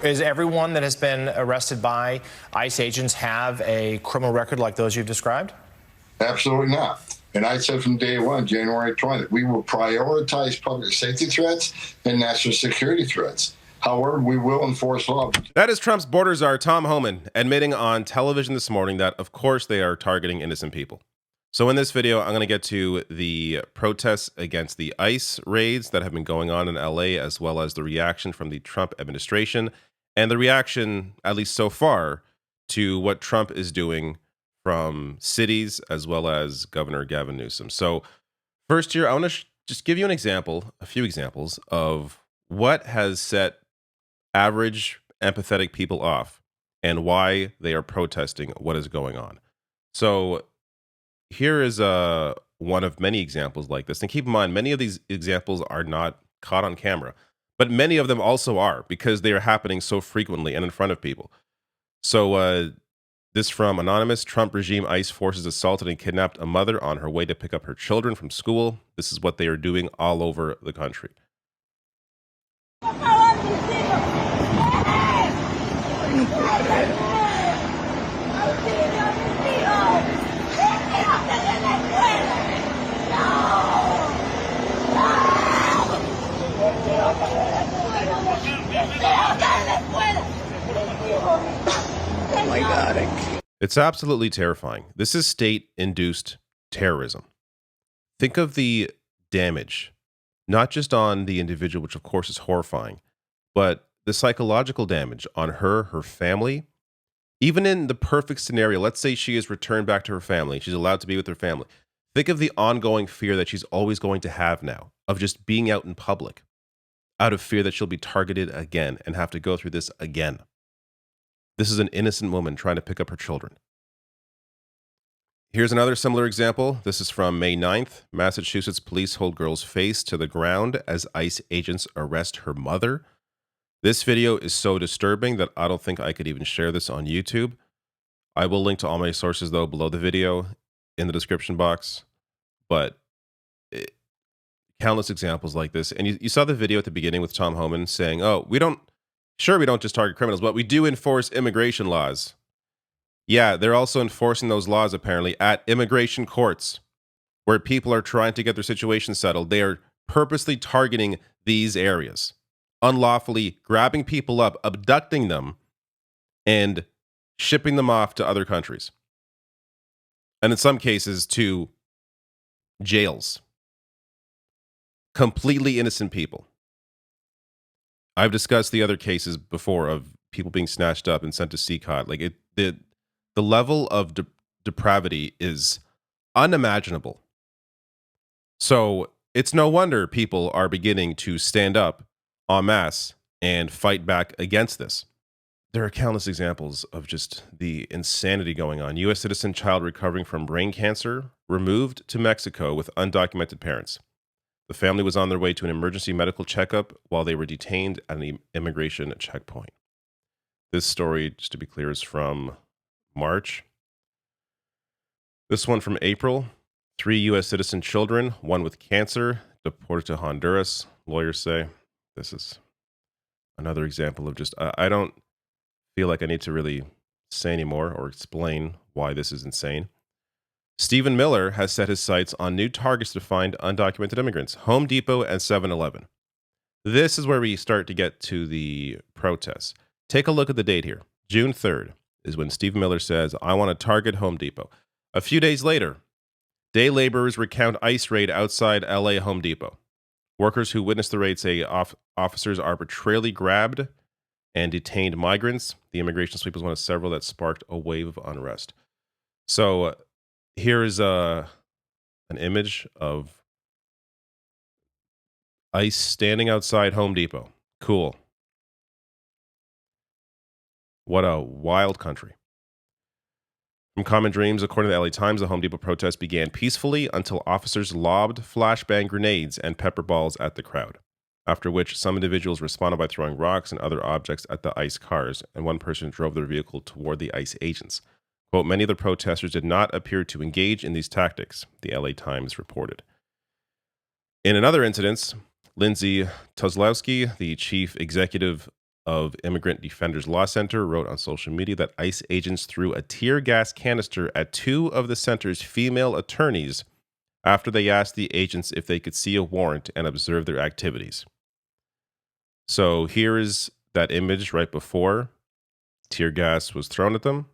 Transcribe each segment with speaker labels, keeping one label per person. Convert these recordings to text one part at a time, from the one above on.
Speaker 1: Is everyone that has been arrested by ICE agents have a criminal record like those you've described?
Speaker 2: Absolutely not. And I said from day one, January 20th, we will prioritize public safety threats and national security threats. However, we will enforce law.
Speaker 3: That is Trump's border czar, Tom Homan, admitting on television this morning that, of course, they are targeting innocent people. So in this video, I'm going to get to the protests against the ICE raids that have been going on in LA, as well as the reaction from the Trump administration, and the reaction, at least so far, to what Trump is doing from cities, as well as Governor Gavin Newsom. So first here, I want to just give you an example, a few examples of what has set average empathetic people off and why they are protesting what is going on. So here is one of many examples like this. And keep in mind, many of these examples are not caught on camera, but many of them also are because they are happening so frequently and in front of people. So this from Anonymous. Trump regime ICE forces assaulted and kidnapped a mother on her way to pick up her children from school. This is what they are doing all over the country.
Speaker 4: Oh my God.
Speaker 3: It's absolutely terrifying. This is state-induced terrorism. Think of the damage, not just on the individual, which of course is horrifying, but the psychological damage on her family. Even in the perfect scenario, let's say she is returned back to her family. She's allowed to be with her family. Think of the ongoing fear that she's always going to have now of just being out in public, out of fear that she'll be targeted again and have to go through this again. This is an innocent woman trying to pick up her children. Here's another similar example. This is from May 9th. Massachusetts police hold girl's face to the ground as ICE agents arrest her mother. This video is so disturbing that I don't think I could even share this on YouTube. I will link to all my sources, though, below the video in the description box. But countless examples like this. And you saw the video at the beginning with Tom Homan saying, oh, we don't just target criminals, but we do enforce immigration laws. Yeah, they're also enforcing those laws, apparently, at immigration courts, where people are trying to get their situation settled. They are purposely targeting these areas, unlawfully grabbing people up, abducting them, and shipping them off to other countries. And in some cases, to jails. Completely innocent people. I've discussed the other cases before of people being snatched up and sent to CCOT. Like the level of depravity is unimaginable. So it's no wonder people are beginning to stand up en masse and fight back against this. There are countless examples of just the insanity going on. U.S. citizen child recovering from brain cancer removed to Mexico with undocumented parents. The family was on their way to an emergency medical checkup while they were detained at an immigration checkpoint. This story, just to be clear, is from March. This one from April. 3 U.S. citizen children, one with cancer, deported to Honduras. Lawyers say this is another example of just, I don't feel like I need to really say anymore or explain why this is insane. Stephen Miller has set his sights on new targets to find undocumented immigrants, Home Depot and 7-Eleven. This is where we start to get to the protests. Take a look at the date here. June 3rd is when Stephen Miller says, I want to target Home Depot. A few days later, day laborers recount ICE raid outside LA Home Depot. Workers who witnessed the raid say officers arbitrarily grabbed and detained migrants. The immigration sweep was one of several that sparked a wave of unrest. So here is an image of ICE standing outside Home Depot. Cool. What a wild country. From Common Dreams, according to the LA Times, the Home Depot protest began peacefully until officers lobbed flashbang grenades and pepper balls at the crowd, after which some individuals responded by throwing rocks and other objects at the ICE cars, and one person drove their vehicle toward the ICE agents. Quote, many of the protesters did not appear to engage in these tactics, the LA Times reported. In another incident, Lindsay Toslowski, the chief executive of Immigrant Defenders Law Center wrote on social media that ICE agents threw a tear gas canister at two of the center's female attorneys after they asked the agents if they could see a warrant and observe their activities. So here is that image right before tear gas was thrown at them.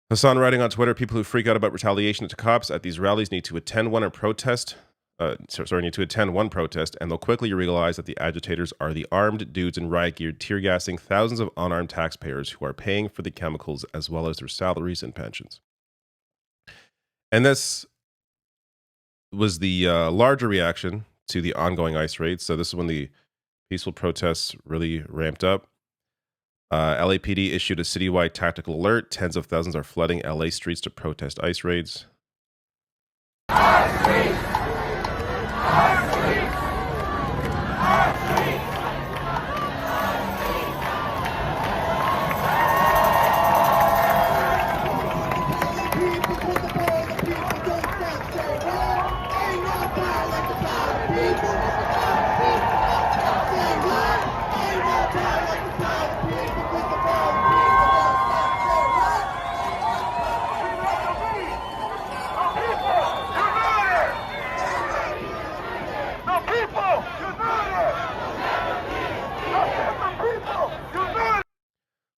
Speaker 3: Hassan writing on Twitter, people who freak out about retaliation to cops at these rallies need to attend one protest, and they'll quickly realize that the agitators are the armed dudes in riot gear tear gassing thousands of unarmed taxpayers who are paying for the chemicals as well as their salaries and pensions. And this was the larger reaction to the ongoing ICE raids. So this is when the peaceful protests really ramped up. LAPD issued a citywide tactical alert. Tens of thousands are flooding LA streets to protest ICE raids.
Speaker 5: Our streets! Our streets! Our streets!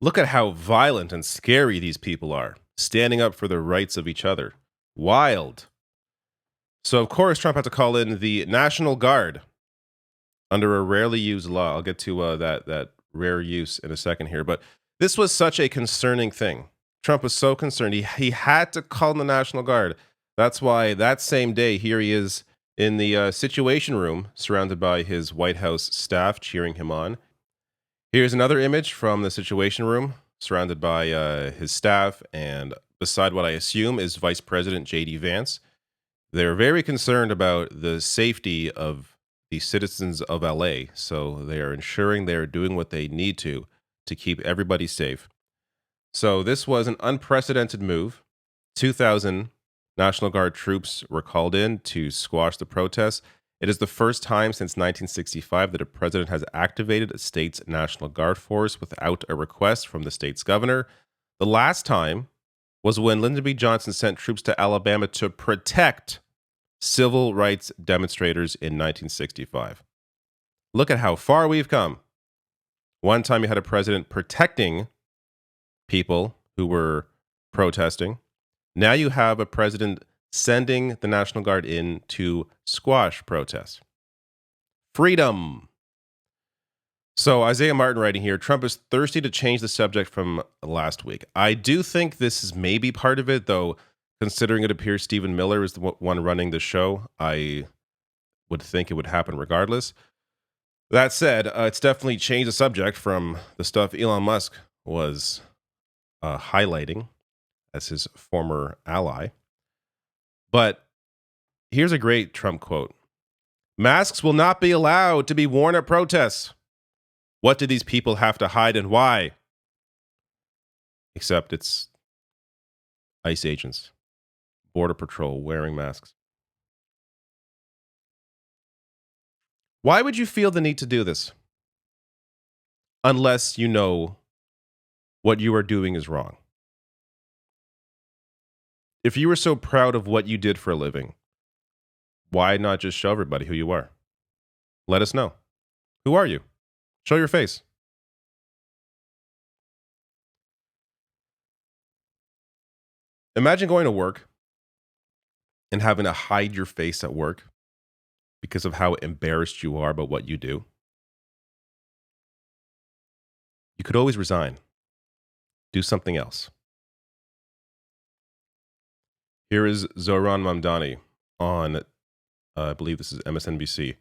Speaker 3: Look at how violent and scary these people are, standing up for the rights of each other. Wild. So, of course, Trump had to call in the National Guard under a rarely used law. I'll get to that rare use in a second here. But this was such a concerning thing. Trump was so concerned. He had to call in the National Guard. That's why that same day, here he is in the Situation Room, surrounded by his White House staff cheering him on. Here's another image from the Situation Room, surrounded by his staff, and beside what I assume is Vice President J.D. Vance. They're very concerned about the safety of the citizens of LA, so they are ensuring they are doing what they need to keep everybody safe. So this was an unprecedented move. 2,000 National Guard troops were called in to squash the protests. It is the first time since 1965 that a president has activated a state's National Guard force without a request from the state's governor. The last time was when Lyndon B. Johnson sent troops to Alabama to protect civil rights demonstrators in 1965. Look at how far we've come. One time you had a president protecting people who were protesting. Now you have a president sending the National Guard in to squash protests. Freedom. So Isaiah Martin writing here, Trump is thirsty to change the subject from last week. I do think this is maybe part of it, though, considering it appears Stephen Miller is the one running the show. I would think it would happen regardless. That said, it's definitely changed the subject from the stuff Elon Musk was highlighting as his former ally. But here's a great Trump quote. Masks will not be allowed to be worn at protests. What do these people have to hide and why? Except it's ICE agents, Border Patrol wearing masks. Why would you feel the need to do this? Unless you know what you are doing is wrong. If you were so proud of what you did for a living, why not just show everybody who you are? Let us know. Who are you? Show your face. Imagine going to work and having to hide your face at work because of how embarrassed you are about what you do. You could always resign. Do something else. Here is Zohran Mamdani on, I believe this is MSNBC,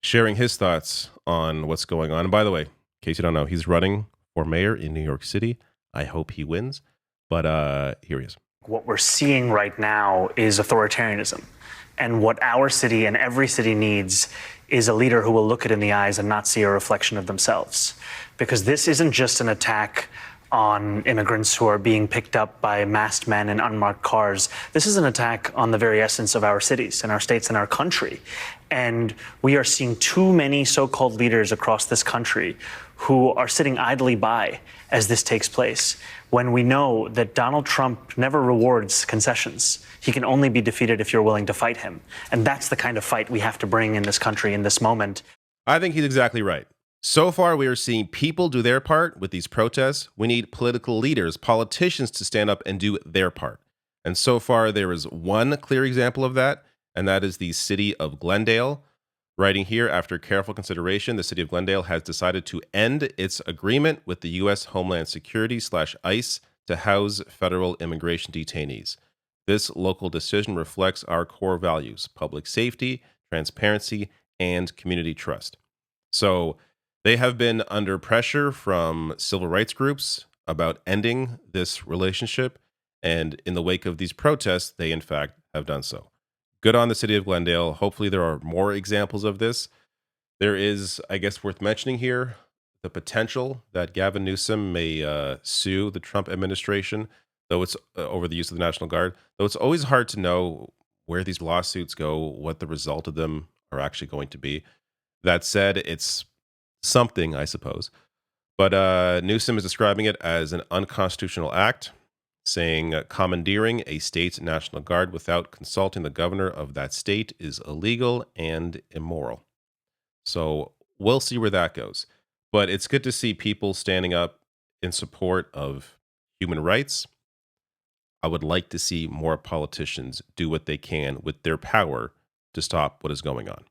Speaker 3: sharing his thoughts on what's going on. And by the way, in case you don't know, he's running for mayor in New York City. I hope he wins. But here he is.
Speaker 6: What we're seeing right now is authoritarianism. And what our city and every city needs is a leader who will look it in the eyes and not see a reflection of themselves. Because this isn't just an attack on immigrants who are being picked up by masked men in unmarked cars. This is an attack on the very essence of our cities and our states and our country. And we are seeing too many so-called leaders across this country who are sitting idly by as this takes place, when we know that Donald Trump never rewards concessions. He can only be defeated if you're willing to fight him. And that's the kind of fight we have to bring in this country in this moment.
Speaker 3: I think he's exactly right. So far, we are seeing people do their part with these protests. We need political leaders, politicians to stand up and do their part. And so far, there is one clear example of that, and that is the city of Glendale. Writing here, after careful consideration, the city of Glendale has decided to end its agreement with the U.S. Homeland Security / ICE to house federal immigration detainees. This local decision reflects our core values: public safety, transparency, and community trust. So they have been under pressure from civil rights groups about ending this relationship. And in the wake of these protests, they in fact have done so. Good on the city of Glendale. Hopefully there are more examples of this. There is, I guess, worth mentioning here, the potential that Gavin Newsom may sue the Trump administration, though it's over the use of the National Guard. Though it's always hard to know where these lawsuits go, what the result of them are actually going to be. That said, it's something, I suppose. But Newsom is describing it as an unconstitutional act, saying commandeering a state's National Guard without consulting the governor of that state is illegal and immoral. So we'll see where that goes. But it's good to see people standing up in support of human rights. I would like to see more politicians do what they can with their power to stop what is going on.